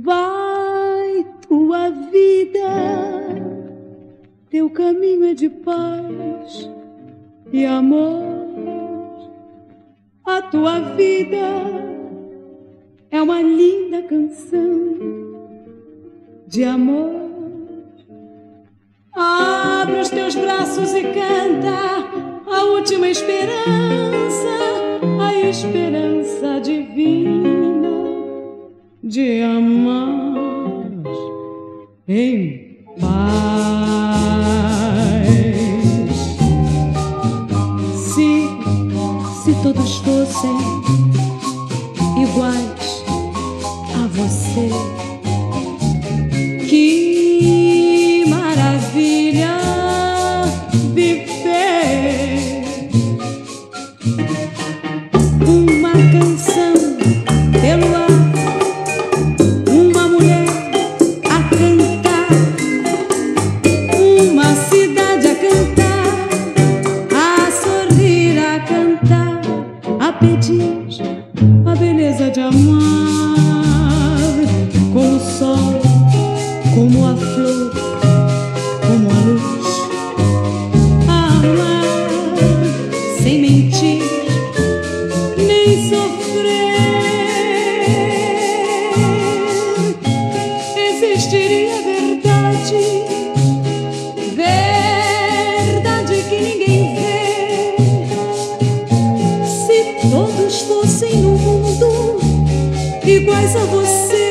Vai tua vida, teu caminho é de paz e amor. A tua vida é uma linda canção de amor. Abre os teus braços e canta a última esperança, a esperança divina de amar em paz. Se todos fossem iguais a você, que maravilha viver. Uma canção pelo ar, uma mulher a cantar, uma cidade a cantar, a sorrir, a cantar, a pedir a beleza de amar, como o sol, como a flor, como a luz. Amar sem mentir nem sofrer. Existiria verdade, verdade que ninguém vê. Se todos fossem no mundo iguais a você.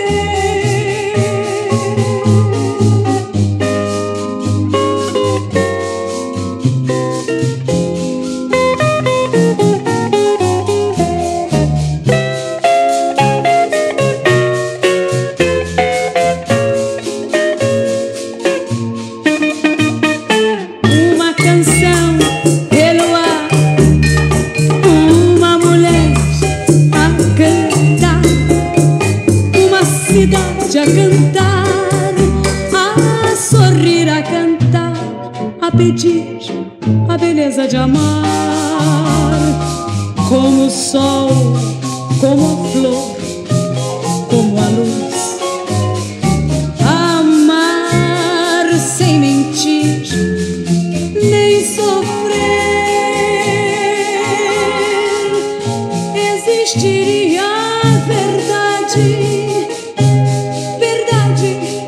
A cantar, a sorrir, a cantar, a pedir a beleza de amar, como o sol, como a flor, como a luz. Amar sem mentir nem sofrer. Existiria a verdade,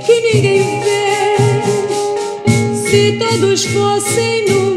ninguém vê. Se todos fossem no